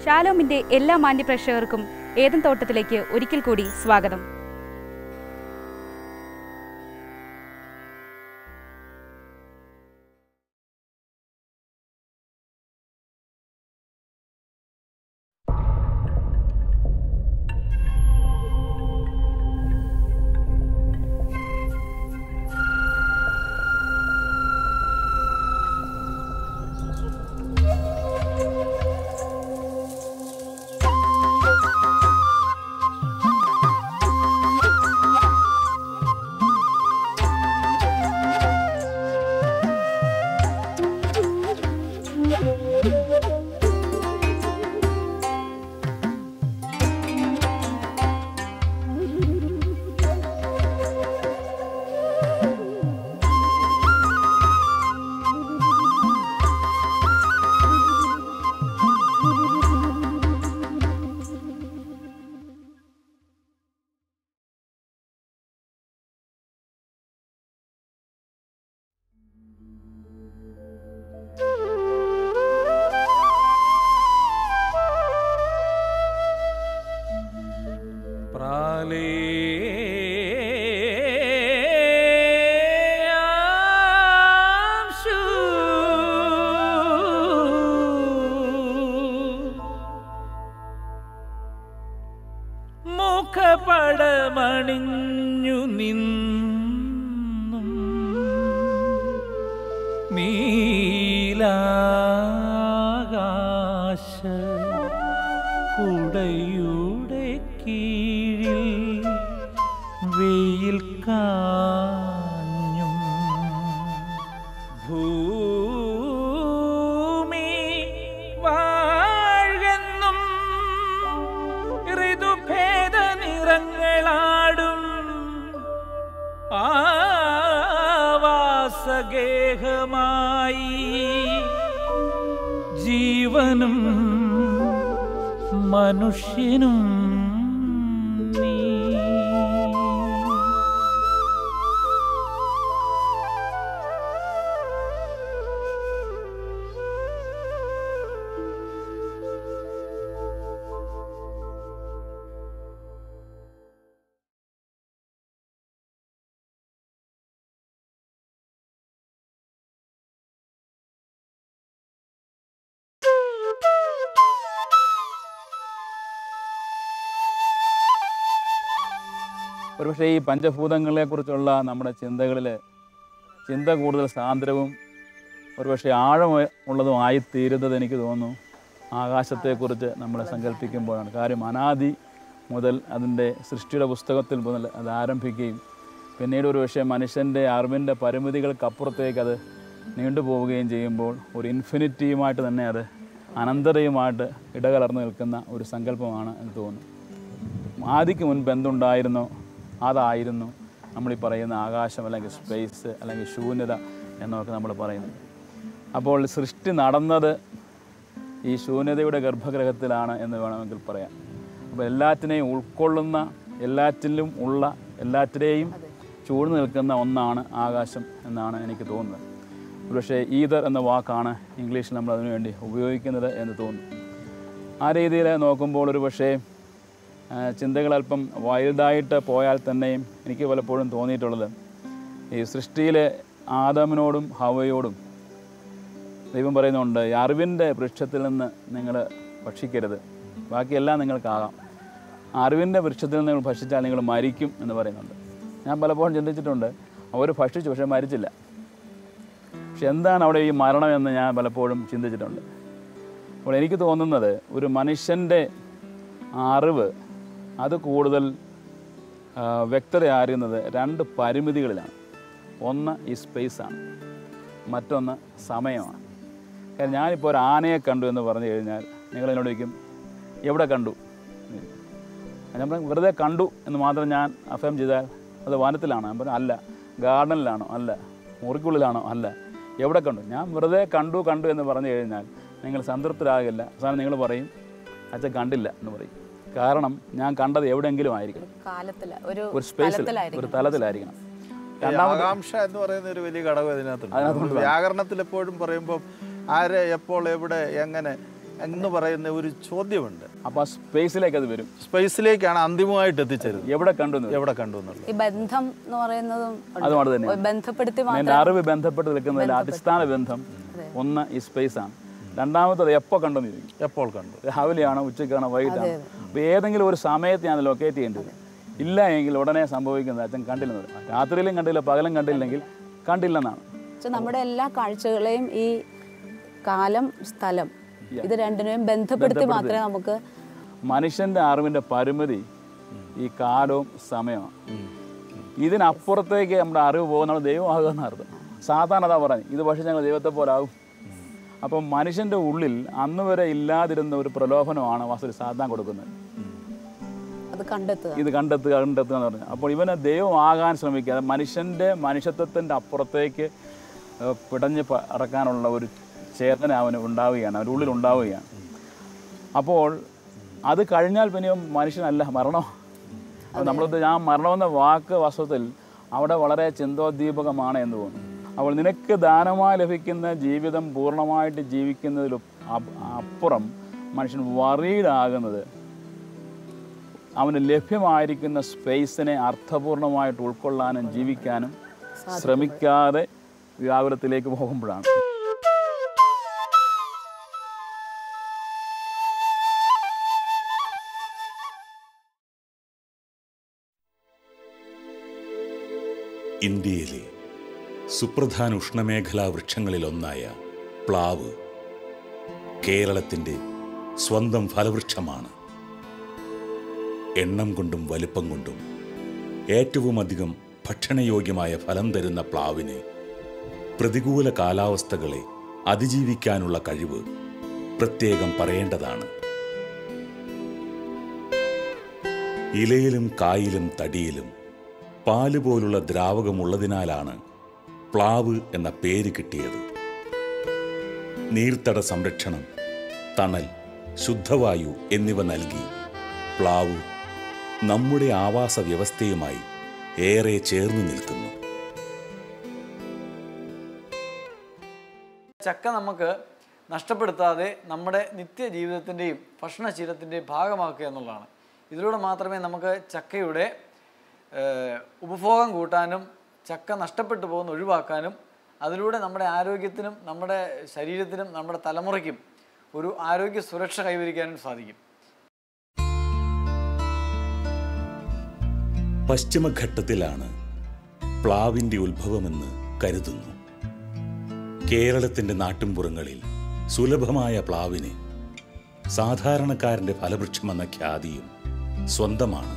ഷാലോമിന്റെ എല്ലാ മാന്യപ്രേക്ഷകർക്കും ഏദൻ തോട്ടത്തിലേക്ക് ഒരിക്കൽ കൂടി സ്വാഗതം. മുഖപടമണിഞ്ഞു നിന്നും നീലാകാശ കുടയുടെ കീഴിൽ വെയിൽ കാഞ്ഞും ഭൂമി വാഴെന്നും ഋതുഭേദ നിറങ്ങളാടും ആവാസഗേഹമായി ജീവനും മനുഷ്യനും നീ. ഒരുപക്ഷെ ഈ പഞ്ചഭൂതങ്ങളെക്കുറിച്ചുള്ള നമ്മുടെ ചിന്ത കൂടുതൽ സാന്ദ്രവും ഒരുപക്ഷെ ആഴമുള്ളതും ആയിത്തീരുന്നത് എനിക്ക് തോന്നുന്നു ആകാശത്തെക്കുറിച്ച് നമ്മൾ സങ്കല്പിക്കുമ്പോഴാണ്. കാര്യം അനാദി മുതൽ അതിൻ്റെ സൃഷ്ടിയുടെ പുസ്തകത്തിൽ മുതൽ അത് ആരംഭിക്കുകയും പിന്നീട് ഒരുപക്ഷെ മനുഷ്യൻ്റെ അറിവിൻ്റെ പരിമിതികൾക്കപ്പുറത്തേക്ക് അത് നീണ്ടുപോവുകയും ചെയ്യുമ്പോൾ ഒരു ഇൻഫിനിറ്റിയുമായിട്ട് തന്നെ അത് അനന്തതയുമായിട്ട് ഇടകലർന്ന് നിൽക്കുന്ന ഒരു സങ്കല്പമാണ് എന്ന് തോന്നുന്നു. ആദിക്ക് മുൻപ് എന്തുണ്ടായിരുന്നോ അതായിരുന്നു നമ്മളീ പറയുന്ന ആകാശം അല്ലെങ്കിൽ സ്പേസ് അല്ലെങ്കിൽ ശൂന്യത എന്നൊക്കെ നമ്മൾ പറയുന്നത്. അപ്പോൾ സൃഷ്ടി നടന്നത് ഈ ശൂന്യതയുടെ ഗർഭഗൃഹത്തിലാണ് എന്ന് വേണമെങ്കിൽ പറയാം. അപ്പോൾ എല്ലാറ്റിനെയും ഉൾക്കൊള്ളുന്ന, എല്ലാറ്റിലും ഉള്ള, എല്ലാറ്റിനെയും ചൂഴ്ന്നു നിൽക്കുന്ന ഒന്നാണ് ആകാശം എന്നാണ് എനിക്ക് തോന്നുന്നത്. പക്ഷേ ഈതർ എന്ന വാക്കാണ് ഇംഗ്ലീഷിൽ നമ്മൾ അതിനുവേണ്ടി ഉപയോഗിക്കുന്നത് എന്ന് തോന്നുന്നു. ആ രീതിയിൽ നോക്കുമ്പോൾ ഒരു പക്ഷേ ചിന്തകളല്പം വൈൽഡായിട്ട് പോയാൽ തന്നെയും എനിക്ക് പലപ്പോഴും തോന്നിയിട്ടുള്ളത് ഈ സൃഷ്ടിയിലെ ആദമിനോടും ഹവയോടും ദൈവം പറയുന്നുണ്ട്, ഈ അറിവിൻ്റെ വൃക്ഷത്തിൽ നിന്ന് നിങ്ങൾ ഭക്ഷിക്കരുത്, ബാക്കിയെല്ലാം നിങ്ങൾക്കാകാം. അറിവിൻ്റെ വൃക്ഷത്തിൽ നിന്ന് നിങ്ങൾ ഭക്ഷിച്ചാൽ നിങ്ങൾ മരിക്കും എന്ന് പറയുന്നുണ്ട്. ഞാൻ പലപ്പോഴും ചിന്തിച്ചിട്ടുണ്ട്, അവർ ഭക്ഷിച്ചു പക്ഷേ മരിച്ചില്ല. പക്ഷെ എന്താണ് അവിടെ ഈ മരണം എന്ന് ഞാൻ പലപ്പോഴും ചിന്തിച്ചിട്ടുണ്ട്. അപ്പോൾ എനിക്ക് തോന്നുന്നത് ഒരു മനുഷ്യൻ്റെ അറിവ് അത് കൂടുതൽ വ്യക്തത അറിയുന്നത് രണ്ട് പരിമിതികളിലാണ്. ഒന്ന് ഈ സ്പേസാണ്, മറ്റൊന്ന് സമയമാണ്. കാരണം ഞാനിപ്പോൾ ഒരു ആനയെ കണ്ടു എന്ന് പറഞ്ഞു കഴിഞ്ഞാൽ നിങ്ങൾ എന്നോട് ചോദിക്കും എവിടെ കണ്ടു? നമ്മൾ വെറുതെ കണ്ടു എന്ന് മാത്രം ഞാൻ അഫേം ചെയ്താൽ അത് വനത്തിലാണോ? ഞാൻ പറഞ്ഞു അല്ല. ഗാർഡനിലാണോ? അല്ല. മുറിക്കുള്ളിലാണോ? അല്ല. എവിടെ കണ്ടു? ഞാൻ വെറുതെ കണ്ടു എന്ന് പറഞ്ഞു കഴിഞ്ഞാൽ നിങ്ങൾ സംതൃപ്തരാകില്ല. അവസാനം നിങ്ങൾ പറയും അച്ഛൻ കണ്ടില്ല എന്ന് പറയും. കാരണം ഞാൻ കണ്ടത് എവിടെയെങ്കിലും ആയിരിക്കണം, ഒരു സ്പേസിൽ, ഒരു തലത്തിലായിരിക്കണം. ആകാംക്ഷ എന്ന് പറയുന്ന ഒരു വലിയ ഘടകം ഇതിനകത്തുണ്ട്. വ്യാകരണത്തിൽ എപ്പോഴും പറയുമ്പോൾ ആരെ, എപ്പോൾ, എവിടെ, എങ്ങനെ എന്ന് പറയുന്ന ഒരു ചോദ്യമുണ്ട്. അപ്പോൾ ആ സ്പേസിലേക്ക് അത് വരും. സ്പേസിലേക്കാണ് അന്തിമമായിട്ട് എത്തിച്ചേരുന്നത്. എവിടെ കണ്ടു ഈ ബന്ധം എന്ന് പറയുന്നതും അതുമാണ് തന്നെ ബന്ധപ്പെടുത്തി എൻ്റെ അറിവ് ബന്ധപ്പെട്ട് നിൽക്കുന്നതിൽ അടിസ്ഥാന ബന്ധം ഒന്ന് ഈ സ്പേസാണ്. രണ്ടാമത്തത് എപ്പോൾ കണ്ടെന്ന് ചോദിക്കും. എപ്പോൾ കണ്ടു? രാവിലെയാണോ, ഉച്ചയ്ക്കാണോ, വൈകിട്ടാണോ? അപ്പോൾ ഏതെങ്കിലും ഒരു സമയത്ത് ഞാൻ ലൊക്കേറ്റ് ചെയ്യേണ്ടത്. ഇല്ല എങ്കിൽ ഉടനെ സംഭവിക്കുന്നത് അച്ഛൻ കണ്ടില്ലെന്ന് പറയും. രാത്രിയിലും കണ്ടില്ല, പകലും കണ്ടില്ലെങ്കിൽ കണ്ടില്ലെന്നാണ്. നമ്മുടെ എല്ലാ കാഴ്ചകളെയും ഈ കാലം, സ്ഥലം, ഇത് രണ്ടിനെയും ബന്ധപ്പെടുത്തി മാത്രമേ നമുക്ക്. മനുഷ്യൻ്റെ അറിവിൻ്റെ പരിമിതി ഈ കാലവും സമയമാണ്. ഇതിനപ്പുറത്തേക്ക് നമ്മുടെ അറിവ് പോകുന്ന ദൈവമാകുമെന്ന് അർത്ഥം. സാധാരണ അതാ പറഞ്ഞു, ഇത് പക്ഷേ ഞങ്ങൾ ദൈവത്തെ പോലെ ആകും. അപ്പം മനുഷ്യൻ്റെ ഉള്ളിൽ അന്ന് വരെ ഇല്ലാതിരുന്ന ഒരു പ്രലോഭനമാണ് വാസ്തവത്തിൽ സാത്താൻ കൊടുക്കുന്നത്. ഇത് കണ്ടെത്തുക എന്ന് പറഞ്ഞു. അപ്പോൾ ഇവനെ ദൈവമാകാൻ ശ്രമിക്കാതെ മനുഷ്യത്വത്തിൻ്റെ അപ്പുറത്തേക്ക് പിടഞ്ഞ് അടക്കാനുള്ള ഒരു ചേതന അവന് ഉണ്ടാവുകയാണ്, അവൻ്റെ ഉള്ളിൽ ഉണ്ടാവുകയാണ്. അപ്പോൾ അത് കഴിഞ്ഞാൽ പിന്നെയും മനുഷ്യനല്ല, മരണം. അപ്പോൾ ഞാൻ മരണമെന്ന വാക്ക് വാസ്തവത്തിൽ അവിടെ വളരെ ചിന്തോദ്ദീപകമാണ് എന്ന് തോന്നുന്നു. അപ്പോൾ നിനക്ക് ദാനമായി ലഭിക്കുന്ന ജീവിതം പൂർണ്ണമായിട്ട് ജീവിക്കുന്നതിലും അപ്പുറം മനുഷ്യൻ വറീഡാകുന്നത് അവന് ലഭ്യമായിരിക്കുന്ന സ്പേസിനെ അർത്ഥപൂർണമായിട്ട് ഉൾക്കൊള്ളാനും ജീവിക്കാനും ശ്രമിക്കാതെ വ്യാകുലത്തിലേക്ക് പോകുമ്പോഴാണ്. ഇന്ത്യയിലെ സുപ്രധാന ഉഷ്ണമേഖലാ വൃക്ഷങ്ങളിലൊന്നായ പ്ലാവ് കേരളത്തിൻ്റെ സ്വന്തം ഫലവൃക്ഷമാണ്. എണ്ണം കൊണ്ടും വലുപ്പം കൊണ്ടും ഏറ്റവുമധികം ഭക്ഷണയോഗ്യമായ ഫലം തരുന്ന പ്ലാവിന് പ്രതികൂല കാലാവസ്ഥകളെ അതിജീവിക്കാനുള്ള കഴിവ് പ്രത്യേകം പറയേണ്ടതാണ്. ഇലയിലും കായിലും തടിയിലും പാല് പോലുള്ള ദ്രാവകമുള്ളതിനാലാണ് പ്ലാവ് എന്ന പേര് കിട്ടിയത്. നീർത്തട സംരക്ഷണം, തണൽ, ശുദ്ധവായു എന്നിവ നൽകി പ്ലാവ് നമ്മുടെ ആവാസ വ്യവസ്ഥയുമായി ഏറെ ചേർന്ന് നിൽക്കുന്നു. ചക്ക നമുക്ക് നഷ്ടപ്പെടുത്താതെ നമ്മുടെ നിത്യജീവിതത്തിൻ്റെയും ഭക്ഷണശീലത്തിൻ്റെയും ഭാഗമാക്കുക എന്നുള്ളതാണ്. ഇതിലൂടെ മാത്രമേ നമുക്ക് ചക്കയുടെ ഉപഭോഗം കൂട്ടാനും ചക്ക നഷ്ടപ്പെട്ടു പോകുന്ന ഒഴിവാക്കാനും അതിലൂടെ നമ്മുടെ ആരോഗ്യത്തിനും നമ്മുടെ ശരീരത്തിനും നമ്മുടെ തലമുറയ്ക്കും ഒരു ആരോഗ്യ സുരക്ഷ കൈവരിക്കാനും സാധിക്കും. പശ്ചിമഘട്ടത്തിലാണ് പ്ലാവിൻ്റെ ഉത്ഭവമെന്ന് കരുതുന്നു. കേരളത്തിൻ്റെ നാട്ടിൻപുറങ്ങളിൽ സുലഭമായ പ്ലാവിന് സാധാരണക്കാരൻ്റെ ഫലവൃക്ഷമെന്ന ഖ്യാതിയും സ്വന്തമാണ്.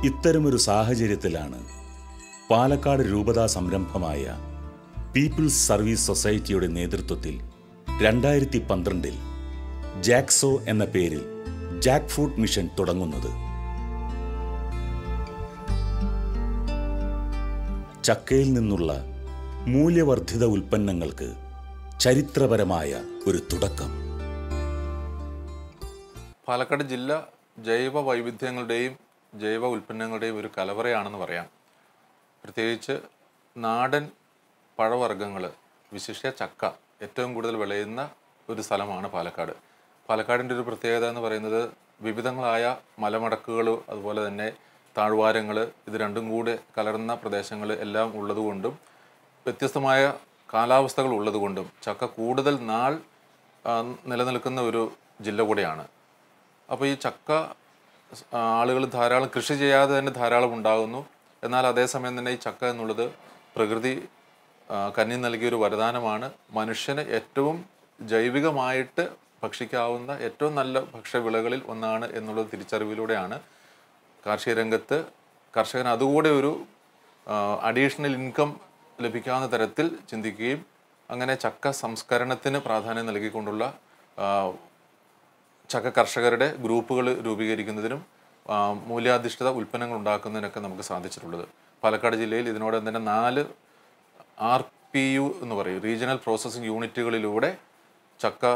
ഇത്തരമൊരു സാഹചര്യത്തിലാണ് പാലക്കാട് രൂപതാ സംരംഭമായ പീപ്പിൾസ് സർവീസ് സൊസൈറ്റിയുടെ നേതൃത്വത്തിൽ 2012 ജാക്സോ എന്ന പേരിൽ ജാക്ക് ഫ്രൂട്ട് മിഷൻ തുടങ്ങുന്നത്. ചക്കയിൽ നിന്നുള്ള മൂല്യവർദ്ധിത ഉൽപ്പന്നങ്ങൾക്ക് ചരിത്രപരമായ ഒരു തുടക്കം. പാലക്കാട് ജില്ല ജൈവ വൈവിധ്യങ്ങളുടെയും ജൈവ ഉൽപ്പന്നങ്ങളുടെയും ഒരു കലവറയാണെന്ന് പറയാം. പ്രത്യേകിച്ച് നാടൻ പഴവർഗ്ഗങ്ങൾ, വിശിഷ്യ ചക്ക ഏറ്റവും കൂടുതൽ വിളയുന്ന ഒരു സ്ഥലമാണ് പാലക്കാട്. പാലക്കാടിൻ്റെ ഒരു പ്രത്യേകത എന്ന് പറയുന്നത് വിവിധങ്ങളായ മലമടക്കുകൾ, അതുപോലെ തന്നെ താഴ്വാരങ്ങൾ, ഇത് രണ്ടും കൂടെ കലർന്ന പ്രദേശങ്ങൾ എല്ലാം ഉള്ളതുകൊണ്ടും വ്യത്യസ്തമായ കാലാവസ്ഥകൾ ഉള്ളതുകൊണ്ടും ചക്ക കൂടുതൽ നാൾ നിലനിൽക്കുന്ന ഒരു ജില്ല കൂടെയാണ്. അപ്പോൾ ഈ ചക്ക ആളുകൾ ധാരാളം കൃഷി ചെയ്യാതെ തന്നെ ധാരാളം ഉണ്ടാകുന്നു. എന്നാൽ അതേസമയം തന്നെ ഈ ചക്ക എന്നുള്ളത് പ്രകൃതി കന്നി നൽകിയൊരു വരദാനമാണ്. മനുഷ്യന് ഏറ്റവും ജൈവികമായിട്ട് ഭക്ഷിക്കാവുന്ന ഏറ്റവും നല്ല ഭക്ഷ്യവിളകളിൽ ഒന്നാണ് എന്നുള്ള തിരിച്ചറിവിലൂടെയാണ് കാർഷിക രംഗത്ത് കർഷകന് അതുകൂടെ ഒരു അഡീഷണൽ ഇൻകം ലഭിക്കാവുന്ന തരത്തിൽ ചിന്തിക്കുകയും അങ്ങനെ ചക്ക സംസ്കരണത്തിന് പ്രാധാന്യം നൽകിക്കൊണ്ടുള്ള ചക്ക കർഷകരുടെ ഗ്രൂപ്പുകൾ രൂപീകരിക്കുന്നതിനും മൂല്യാധിഷ്ഠിത ഉൽപ്പന്നങ്ങൾ ഉണ്ടാക്കുന്നതിനൊക്കെ നമുക്ക് സാധിച്ചിട്ടുള്ളത്. പാലക്കാട് ജില്ലയിൽ ഇതിനോടൊപ്പം തന്നെ 4 RPU എന്ന് പറയും, റീജിയണൽ പ്രോസസ്സിംഗ് യൂണിറ്റുകളിലൂടെ ചക്ക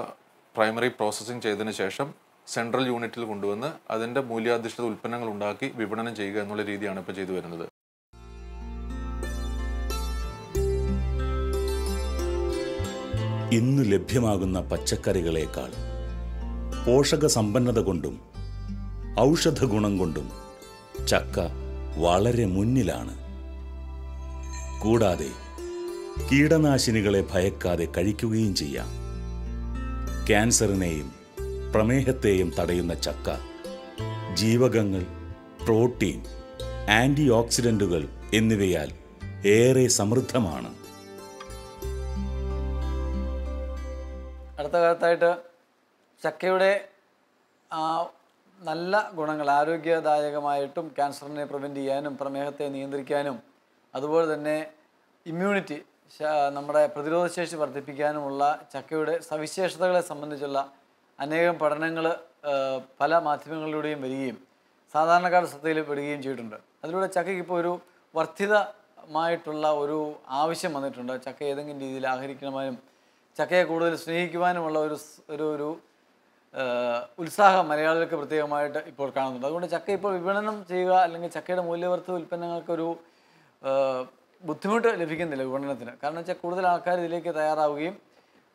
പ്രൈമറി പ്രോസസ്സിംഗ് ചെയ്തതിന് ശേഷം സെൻട്രൽ യൂണിറ്റിൽ കൊണ്ടുവന്ന് അതിൻ്റെ മൂല്യാധിഷ്ഠിത ഉൽപ്പന്നങ്ങൾ ഉണ്ടാക്കി വിപണനം ചെയ്യുക എന്നുള്ള രീതിയാണ് ഇപ്പോൾ ചെയ്തു വരുന്നത്. ഇന്ന് ലഭ്യമാകുന്ന പച്ചക്കറികളേക്കാൾ പോഷക സമ്പന്നത കൊണ്ടും ഔഷധ ഗുണം കൊണ്ടും ചക്ക വളരെ മുന്നിലാണ്. കൂടാതെ കീടനാശിനികളെ ഭയക്കാതെ കഴിക്കുകയും ചെയ്യാം. ക്യാൻസറിനെയും പ്രമേഹത്തെയും തടയുന്ന ചക്ക ജീവകങ്ങൾ, പ്രോട്ടീൻ, ആന്റി ഓക്സിഡന്റുകൾ എന്നിവയാൽ ഏറെ സമൃദ്ധമാണ്. അടുത്ത കാലത്തായിട്ട് ചക്കയുടെ നല്ല ഗുണങ്ങൾ ആരോഗ്യദായകമായിട്ടും ക്യാൻസറിനെ പ്രിവെൻറ്റ് ചെയ്യാനും പ്രമേഹത്തെ നിയന്ത്രിക്കാനും അതുപോലെ തന്നെ ഇമ്മ്യൂണിറ്റി നമ്മുടെ പ്രതിരോധശേഷി വർദ്ധിപ്പിക്കാനുമുള്ള ചക്കയുടെ സവിശേഷതകളെ സംബന്ധിച്ചുള്ള അനേകം പഠനങ്ങൾ പല മാധ്യമങ്ങളിലൂടെയും വരികയും സാധാരണക്കാരുടെ ശ്രദ്ധയിൽ പെടുകയും ചെയ്തിട്ടുണ്ട്. അതിലൂടെ ചക്കയ്ക്ക് ഇപ്പോൾ ഒരു വർദ്ധിതമായിട്ടുള്ള ഒരു ആവശ്യം വന്നിട്ടുണ്ട്. ചക്ക ഏതെങ്കിലും രീതിയിൽ ആഹരിക്കണമെന്നും ചക്കയെ കൂടുതൽ സ്നേഹിക്കുവാനുമുള്ള ഒരു ഉത്സാഹം മലയാളികൾക്ക് പ്രത്യേകമായിട്ട് ഇപ്പോൾ കാണുന്നുണ്ട്. അതുകൊണ്ട് ചക്ക ഇപ്പോൾ വിപണനം ചെയ്യുക അല്ലെങ്കിൽ ചക്കയുടെ മൂല്യവർദ്ധിത ഉൽപ്പന്നങ്ങൾക്കൊരു ബുദ്ധിമുട്ട് ലഭിക്കുന്നില്ല വിപണനത്തിന്. കാരണം വെച്ചാൽ കൂടുതൽ ആൾക്കാർ ഇതിലേക്ക് തയ്യാറാവുകയും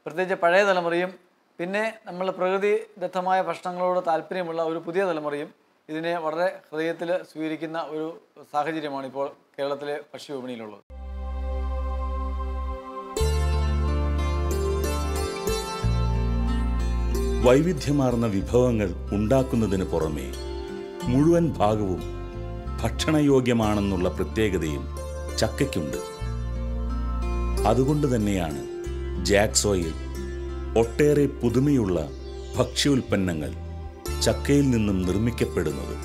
പ്രത്യേകിച്ച് പഴയ തലമുറയും പിന്നെ നമ്മൾ പ്രകൃതിദത്തമായ ഭക്ഷണങ്ങളോട് താല്പര്യമുള്ള ഒരു പുതിയ തലമുറയും ഇതിനെ വളരെ ഹൃദയത്തിൽ സ്വീകരിക്കുന്ന ഒരു സാഹചര്യമാണ് ഇപ്പോൾ കേരളത്തിലെ ഭക്ഷ്യവിപണിയിലുള്ളത്. വൈവിധ്യമാർന്ന വിഭവങ്ങൾ ഉണ്ടാക്കുന്നതിന് പുറമെ മുഴുവൻ ഭാഗവും ഭക്ഷണയോഗ്യമാണെന്നുള്ള പ്രത്യേകതയും ചക്കയ്ക്കുണ്ട്. അതുകൊണ്ട് തന്നെയാണ് ജാക്സോയിൽ ഒട്ടേറെ പുതുമയുള്ള ഭക്ഷ്യോൽപ്പന്നങ്ങൾ ചക്കയിൽ നിന്നും നിർമ്മിക്കപ്പെടുന്നത്.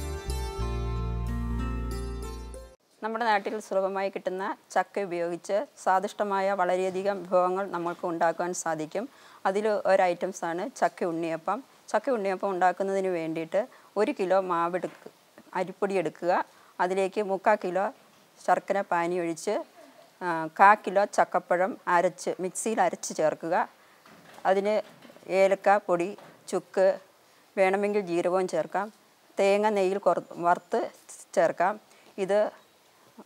നമ്മുടെ നാട്ടിൽ സുലഭമായി കിട്ടുന്ന ചക്ക ഉപയോഗിച്ച് സ്വാദിഷ്ടമായ വളരെയധികം വിഭവങ്ങൾ നമ്മൾക്ക് ഉണ്ടാക്കാൻ സാധിക്കും. അതിൽ ഒരു ഐറ്റംസാണ് ചക്ക ഉണ്ണിയപ്പം. ചക്ക ഉണ്ണിയപ്പം ഉണ്ടാക്കുന്നതിന് വേണ്ടിയിട്ട് 1 കിലോ അരിപ്പൊടി എടുക്കുക. അതിലേക്ക് 3/4 കിലോ ശർക്കര പാനി ഒഴിച്ച് 1/4 കിലോ ചക്കപ്പഴം മിക്സിയിൽ അരച്ച് ചേർക്കുക. അതിന് ഏലക്ക പൊടി, ചുക്ക്, വേണമെങ്കിൽ ജീരകവും ചേർക്കാം. തേങ്ങ നെയ്യിൽ വറുത്ത് ചേർക്കാം. ഇത്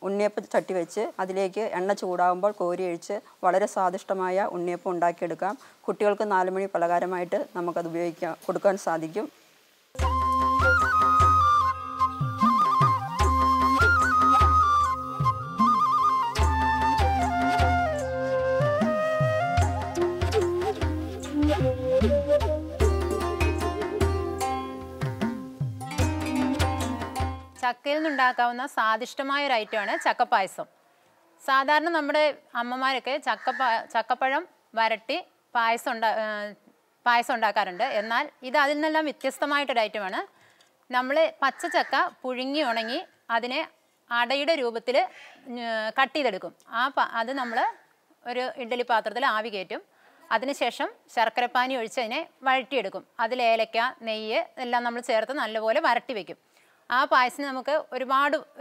ഉണ്ണിയപ്പം ചട്ടി വെച്ച് അതിലേക്ക് എണ്ണ ചൂടാകുമ്പോൾ കോരി ഒഴിച്ച് വളരെ സ്വാദിഷ്ടമായ ഉണ്ണിയപ്പം ഉണ്ടാക്കിയെടുക്കാം. കുട്ടികൾക്ക് 4 മണി പലഹാരമായിട്ട് നമുക്കത് കൊടുക്കാൻ സാധിക്കും. ചക്കയിൽ നിന്നുണ്ടാക്കാവുന്ന സ്വാദിഷ്ടമായ ഒരു ഐറ്റമാണ് ചക്കപ്പായസം. സാധാരണ നമ്മുടെ അമ്മമാരൊക്കെ ചക്കപ്പഴം വരട്ടി പായസം ഉണ്ടാക്കാറുണ്ട്. എന്നാൽ ഇത് അതിൽ നിന്നെല്ലാം വ്യത്യസ്തമായിട്ടൊരു ഐറ്റമാണ്. നമ്മൾ പച്ചച്ചക്ക പുഴുങ്ങി ഉണങ്ങി അതിനെ അടയുടെ രൂപത്തിൽ കട്ട് ചെയ്തെടുക്കും. അത് നമ്മൾ ഒരു ഇഡ്ഡലി പാത്രത്തിൽ ആവി കയറ്റും. അതിനുശേഷം ശർക്കരപ്പാനി ഒഴിച്ച് അതിനെ വഴറ്റിയെടുക്കും. അതിൽ ഏലക്ക, നെയ്യ് എല്ലാം നമ്മൾ ചേർത്ത് നല്ലപോലെ വരട്ടി വയ്ക്കും. ആ പായസം നമുക്ക്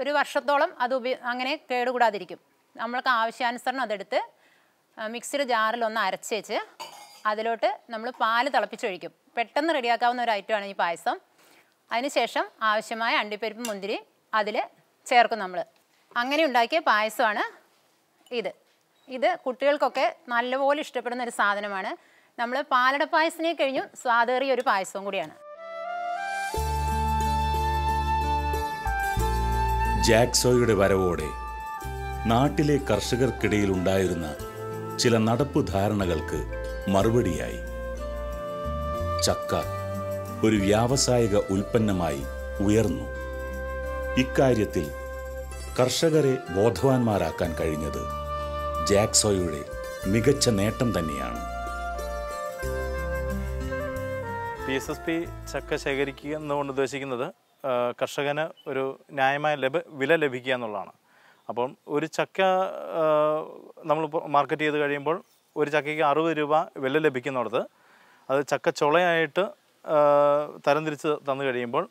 ഒരു വർഷത്തോളം അത് അങ്ങനെ കേടുകൂടാതിരിക്കും. നമ്മൾക്ക് ആവശ്യാനുസരണം അതെടുത്ത് മിക്സിയുടെ ജാറിലൊന്ന് അരച്ച് വെച്ച് അതിലോട്ട് നമ്മൾ പാല് തിളപ്പിച്ചൊഴിക്കും. പെട്ടെന്ന് റെഡിയാക്കാവുന്ന ഒരു ഐറ്റമാണ് ഈ പായസം. അതിനുശേഷം ആവശ്യമായ അണ്ടിപ്പരിപ്പ്, മുന്തിരി അതിൽ ചേർക്കും നമ്മൾ. അങ്ങനെ ഉണ്ടാക്കിയ പായസമാണ് ഇത് കുട്ടികൾക്കൊക്കെ നല്ലപോലെ ഇഷ്ടപ്പെടുന്ന ഒരു സാധനമാണ്. നമ്മൾ പാലട പായസത്തിനെ കഴിഞ്ഞും സ്വാദേറിയ ഒരു പായസവും കൂടിയാണ്. ജാക്സോയുടെ വരവോടെ നാട്ടിലെ കർഷകർക്കിടയിൽ ഉണ്ടായിരുന്ന ചില നടപ്പു ധാരണകൾക്ക് മറുപടിയായി ചക്ക ഒരു വ്യാവസായിക ഉൽപ്പന്നമായി ഉയർന്നു. ഇക്കാര്യത്തിൽ കർഷകരെ ബോധവാന്മാരാക്കാൻ കഴിഞ്ഞത് ജാക്സോയുടെ മികച്ച നേട്ടം തന്നെയാണ്. PSSP ചക്ക ശേഖരിക്കുക എന്നുകൊണ്ട് ഉദ്ദേശിക്കുന്നത് കർഷകന് ഒരു ന്യായമായ വില ലഭിക്കുക എന്നുള്ളതാണ്. അപ്പം ഒരു ചക്ക നമ്മൾ മാർക്കറ്റ് ചെയ്ത് കഴിയുമ്പോൾ ഒരു ചക്കയ്ക്ക് 60 രൂപ വില ലഭിക്കുന്നിടത്ത് അത് ചക്ക ചുളയായിട്ട് തരംതിരിച്ച് തന്നു കഴിയുമ്പോൾ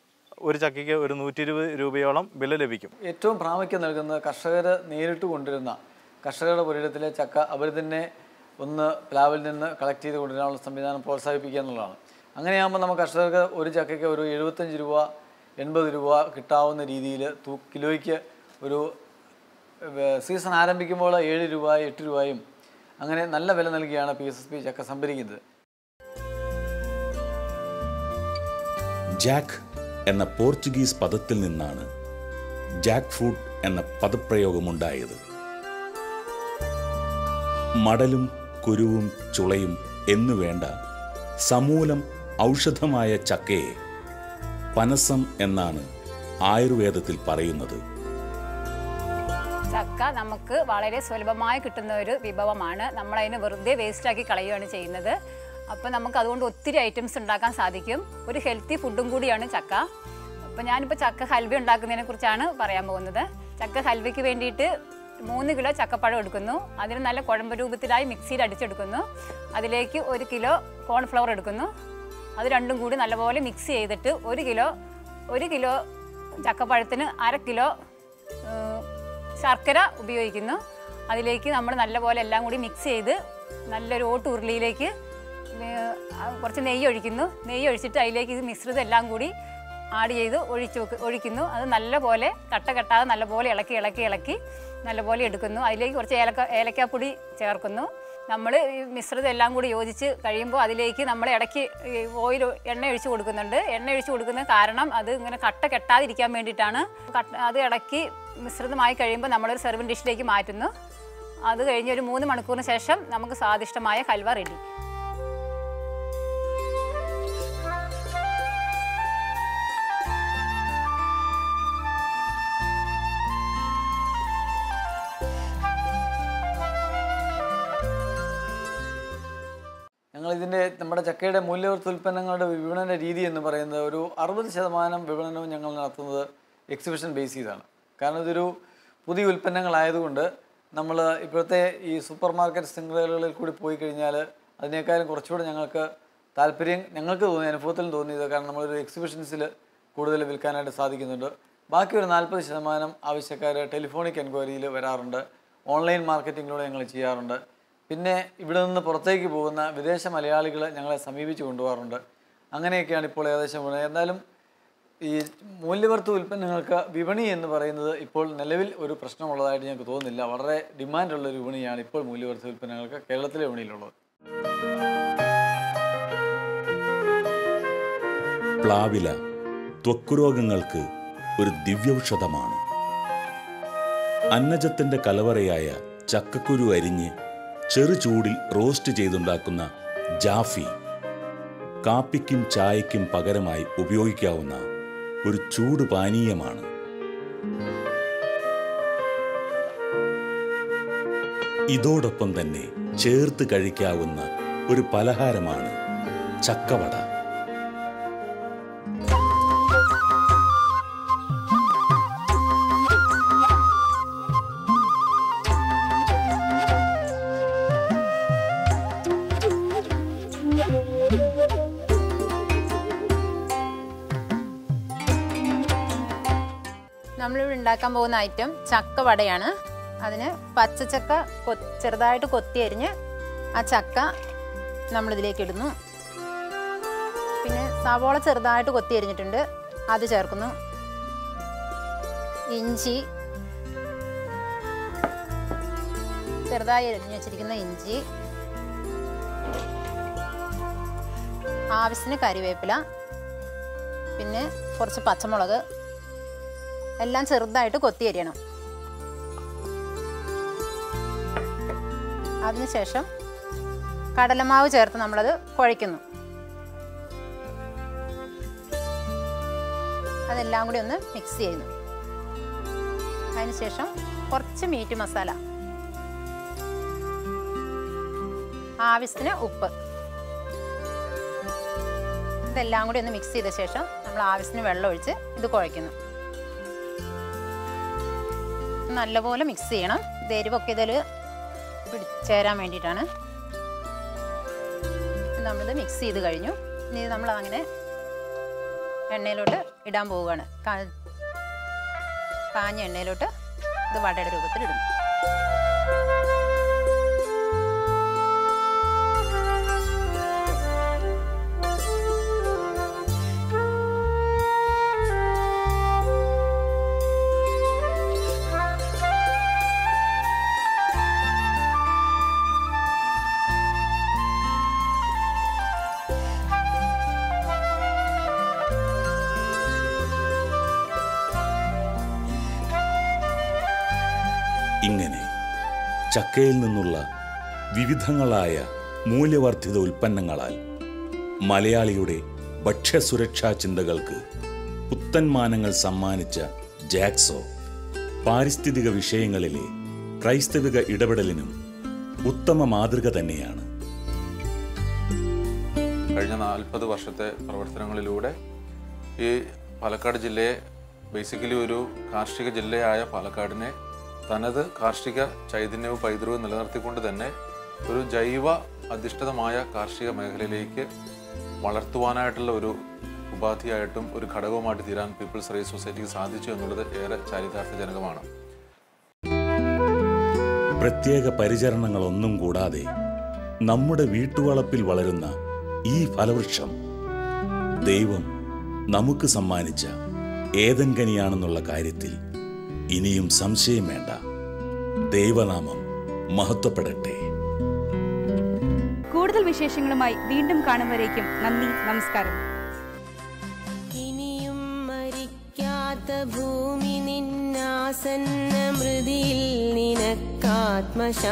ഒരു ചക്കയ്ക്ക് ഒരു 120 രൂപയോളം വില ലഭിക്കും. ഏറ്റവും പ്രാമുഖ്യം നൽകുന്നത് കർഷകർ നേരിട്ട് കൊണ്ടുവരുന്ന കർഷകരുടെ പുരയിടത്തിലെ ചക്ക അവർ തന്നെ പ്ലാവിൽ നിന്ന് കളക്ട് ചെയ്ത് കൊണ്ടുവരാനുള്ള സംവിധാനം പ്രോത്സാഹിപ്പിക്കുക എന്നുള്ളതാണ്. അങ്ങനെയാകുമ്പോൾ നമുക്ക് കർഷകർക്ക് ഒരു ചക്കയ്ക്ക് ഒരു 75 രൂപ 80 രൂപ കിട്ടാവുന്ന രീതിയിൽ കിലോയ്ക്ക് ഒരു സീസൺ ആരംഭിക്കുമ്പോൾ 7 രൂപ 8 രൂപയും അങ്ങനെ നല്ല വില നൽകിയാണ് PSSB ചക്ക സംഭരിക്കുന്നത്. ജാക്ക് എന്ന പോർച്ചുഗീസ് പദത്തിൽ നിന്നാണ് ജാക്ക് ഫ്രൂട്ട് എന്ന പദപ്രയോഗമുണ്ടായത്. മടലും കുരുവും ചുളയും എന്നുവേണ്ട സമൂലം ഔഷധമായ ചക്കയെ പനസം എന്നാണ് ആയുർവേദത്തിൽ പറയുന്നത്. ചക്ക നമുക്ക് വളരെ സുലഭമായി കിട്ടുന്ന ഒരു വിഭവമാണ്. നമ്മളതിന് വെറുതെ വേസ്റ്റാക്കി കളയുകയാണ് ചെയ്യുന്നത്. അപ്പോൾ നമുക്ക് അതുകൊണ്ട് ഒത്തിരി ഐറ്റംസ് ഉണ്ടാക്കാൻ സാധിക്കും. ഒരു ഹെൽത്തി ഫുഡും കൂടിയാണ് ചക്ക. അപ്പോൾ ഞാനിപ്പോൾ ചക്ക ഹൽവ ഉണ്ടാക്കുന്നതിനെ കുറിച്ചാണ് പറയാൻ പോകുന്നത്. ചക്ക ഹൽവയ്ക്ക് വേണ്ടിയിട്ട് 3 കിലോ ചക്കപ്പഴം എടുക്കുന്നു. അതിന് നല്ല കുഴമ്പ് രൂപത്തിലായി മിക്സിയിൽ അടിച്ചെടുക്കുന്നു. അതിലേക്ക് 1 കിലോ കോൺഫ്ലവർ എടുക്കുന്നു. അത് രണ്ടും കൂടി നല്ലപോലെ മിക്സ് ചെയ്തിട്ട് 1 കിലോ ചക്കപ്പഴത്തിന് 1/2 കിലോ ശർക്കര ഉപയോഗിക്കുന്നു. അതിലേക്ക് നമ്മൾ നല്ലപോലെ എല്ലാം കൂടി മിക്സ് ചെയ്ത് നല്ലൊരു ഉരുളിയിലേക്ക് കുറച്ച് നെയ്യ് ഒഴിക്കുന്നു. നെയ്യ് ഒഴിച്ചിട്ട് അതിലേക്ക് ഇത് മിശ്രിതം എല്ലാം കൂടി ആഡ് ചെയ്ത് ഒഴിക്കുന്നു. അത് നല്ലപോലെ കെട്ടാതെ നല്ലപോലെ ഇളക്കി നല്ലപോലെ എടുക്കുന്നു. അതിലേക്ക് കുറച്ച് ഏലക്കാപ്പൊടി ചേർക്കുന്നു. നമ്മൾ ഈ മിശ്രിതം എല്ലാം കൂടി യോജിച്ച് കഴിയുമ്പോൾ അതിലേക്ക് നമ്മൾ ഇടയ്ക്ക് എണ്ണ ഒഴിച്ച് കൊടുക്കുന്നുണ്ട്. എണ്ണ ഒഴിച്ച് കൊടുക്കുന്ന കാരണം അത് ഇങ്ങനെ കെട്ടാതിരിക്കാൻ വേണ്ടിയിട്ടാണ്. അത് ഇടയ്ക്ക് മിശ്രിതമായി കഴിയുമ്പോൾ നമ്മളൊരു സെർവിങ് ഡിഷിലേക്ക് മാറ്റുന്നു. അത് കഴിഞ്ഞ് ഒരു 3 മണിക്കൂറിന് ശേഷം നമുക്ക് സ്വാദിഷ്ടമായ ഹൽവ റെഡി. നമ്മുടെ ചക്കയുടെ മൂല്യവർദ്ധിത ഉൽപ്പന്നങ്ങളുടെ വിപണന രീതി എന്ന് പറയുന്നത് ഒരു 60% വിപണനവും ഞങ്ങൾ നടത്തുന്നത് എക്സിബിഷൻ ബേസ് ചെയ്താണ്. കാരണം ഇതൊരു പുതിയ ഉൽപ്പന്നങ്ങളായതുകൊണ്ട് നമ്മൾ ഇപ്പോഴത്തെ ഈ സൂപ്പർ മാർക്കറ്റ് ശൃംഖലകളിൽ കൂടി പോയി കഴിഞ്ഞാൽ അതിനേക്കാളും കുറച്ചുകൂടെ ഞങ്ങൾക്ക് താല്പര്യം ഞങ്ങൾക്ക് തോന്നി, അനുഭവത്തിലും തോന്നിയത്. കാരണം നമ്മളൊരു എക്സിബിഷൻസിൽ കൂടുതൽ വിൽക്കാനായിട്ട് സാധിക്കുന്നുണ്ട്. ബാക്കി ഒരു 40% ആവശ്യക്കാർ ടെലിഫോണിക് എൻക്വയറിയിൽ വരാറുണ്ട്. ഓൺലൈൻ മാർക്കറ്റിങ്ങിലൂടെ ഞങ്ങൾ ചെയ്യാറുണ്ട്. പിന്നെ ഇവിടെ നിന്ന് പുറത്തേക്ക് പോകുന്ന വിദേശ മലയാളികൾ ഞങ്ങളെ സമീപിച്ച് കൊണ്ടുപോകാറുണ്ട്. അങ്ങനെയൊക്കെയാണ് ഇപ്പോൾ ഏകദേശം പോകുന്നത്. എന്നാലും ഈ മൂല്യവർദ്ധിത ഉൽപ്പന്നങ്ങൾക്ക് വിപണി എന്ന് പറയുന്നത് ഇപ്പോൾ നിലവിൽ ഒരു പ്രശ്നമുള്ളതായിട്ട് ഞങ്ങൾക്ക് തോന്നുന്നില്ല. വളരെ ഡിമാൻഡുള്ളൊരു വിപണിയാണ് ഇപ്പോൾ മൂല്യവർദ്ധിത ഉൽപ്പന്നങ്ങൾക്ക് കേരളത്തിലെ വിപണിയിലുള്ളത്. പ്ലാവില ത്വക്കുരോഗങ്ങൾക്ക് ഒരു ദിവ്യൌഷധമാണ്. അന്നജത്തിന്റെ കലവറയായ ചക്കക്കുരു അരിഞ്ഞ് ചെറു ചൂടിൽ റോസ്റ്റ് ചെയ്തുണ്ടാക്കുന്ന ജാഫി കാപ്പിക്കും ചായയ്ക്കും പകരമായി ഉപയോഗിക്കാവുന്ന ഒരു ചൂട് പാനീയമാണ്. ഇതോടൊപ്പം തന്നെ ചേർത്ത് കഴിക്കാവുന്ന ഒരു പലഹാരമാണ് ചക്കവട. നമ്മളിവിടെ ഉണ്ടാക്കാൻ പോകുന്ന ഐറ്റം ചക്കവടയാണ്. അതിന് പച്ചച്ചക്ക ചെറുതായിട്ട് കൊത്തി അരിഞ്ഞ് ആ ചക്ക നമ്മളിതിലേക്ക് ഇടുന്നു. പിന്നെ സവോള ചെറുതായിട്ട് കൊത്തി അരിഞ്ഞിട്ടുണ്ട്, അത് ചേർക്കുന്നു. ഇഞ്ചി ചെറുതായി അരിഞ്ഞ് വെച്ചിരിക്കുന്ന ഇഞ്ചി, ആവശ്യത്തിന് കരിവേപ്പില, പിന്നെ കുറച്ച് പച്ചമുളക് എല്ലാം ചെറുതായിട്ട് കൊത്തി അരിയണം. അതിനുശേഷം കടലമാവ് ചേർത്ത് നമ്മളത് കുഴയ്ക്കുന്നു. അതെല്ലാം കൂടി ഒന്ന് മിക്സ് ചെയ്യുന്നു. അതിനുശേഷം കുറച്ച് മീറ്റ് മസാല, ആവശ്യത്തിന് ഉപ്പ്, ഇതെല്ലാം കൂടി ഒന്ന് മിക്സ് ചെയ്ത ശേഷം നമ്മൾ ആവശ്യത്തിന് വെള്ളം ഒഴിച്ച് ഇത് കുഴയ്ക്കുന്നു. നല്ലപോലെ മിക്സ് ചെയ്യണം. എരിവൊക്കെ ഇതിൽ ചേരാൻ വേണ്ടിയിട്ടാണ്. നമ്മളിത് മിക്സ് ചെയ്ത് കഴിഞ്ഞു. ഇനി നമ്മൾ അങ്ങനെ എണ്ണയിലോട്ട് ഇടാൻ പോവുകയാണ്. കാഞ്ഞ എണ്ണയിലോട്ട് ഇത് വടയുടെ രൂപത്തിലിടുന്നു. ഇങ്ങനെ ചക്കയിൽ നിന്നുള്ള വിവിധങ്ങളായ മൂല്യവർദ്ധിത ഉൽപ്പന്നങ്ങളാൽ മലയാളിയുടെ ഭക്ഷ്യസുരക്ഷാ ചിന്തകൾക്ക് പുത്തൻമാനങ്ങൾ സമ്മാനിച്ച ജാക്സോ പാരിസ്ഥിതിക വിഷയങ്ങളിലെ ക്രൈസ്തവിക ഇടപെടലിനും ഉത്തമ മാതൃക തന്നെയാണ്. കഴിഞ്ഞ 40 വർഷത്തെ പ്രവർത്തനങ്ങളിലൂടെ ഈ പാലക്കാട് ജില്ലയെ ബേസിക്കലി ഒരു കാർഷിക ജില്ലയായ പാലക്കാടിനെ തനത് കാർഷിക ചൈതന്യവും പൈതൃകവും നിലനിർത്തിക്കൊണ്ട് തന്നെ ഒരു ജൈവ അധിഷ്ഠിതമായ കാർഷിക മേഖലയിലേക്ക് വളർത്തുവാനായിട്ടുള്ള ഒരു ഉപാധിയായിട്ടും ഒരു ഘടകവുമായിട്ട് തീരാൻ പീപ്പിൾസ് റൈസ് സൊസൈറ്റിക്ക് സാധിച്ചു എന്നുള്ളത് ഏറെ ചാരിതാർത്ഥ്യജനകമാണ്. പ്രത്യേക പരിചരണങ്ങളൊന്നും കൂടാതെ നമ്മുടെ വീട്ടുവളപ്പിൽ വളരുന്ന ഈ ഫലവൃക്ഷം ദൈവം നമുക്ക് സമ്മാനിച്ച ഏദൻ കനിയാണെന്നുള്ള കാര്യത്തിൽ ഇനിയും സംശയം വേണ്ട. ദൈവനാമം മഹത്വപ്പെടട്ടെ. കൂടുതൽ വിശേഷങ്ങളുമായി വീണ്ടും കാണും. നന്ദി, നമസ്കാരം. ഇനിയും മരിക്കാത്ത ഭൂമി നിന്നാസന്ന മൃതിയിൽ നിനക്കാത്മശാന്തി.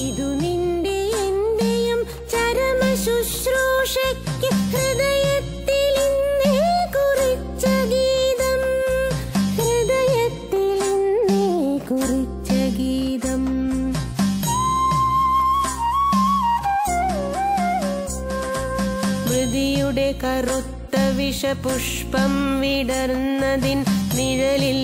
ഇതു നിന്റെ എന്റെയും ചരമ ശുശ്രൂഷയ്ക്ക് ഹൃദയത്തിൽ ഇന്നേ കുറിച്ച ഗീതം. ഹൃദയത്തിൽ ഇന്നേ കുറിച്ച ഗീതം. മൃതിയുടെ കറുത്ത വിഷപുഷ്പം വിടർന്നതിൻ നിഴലിൽ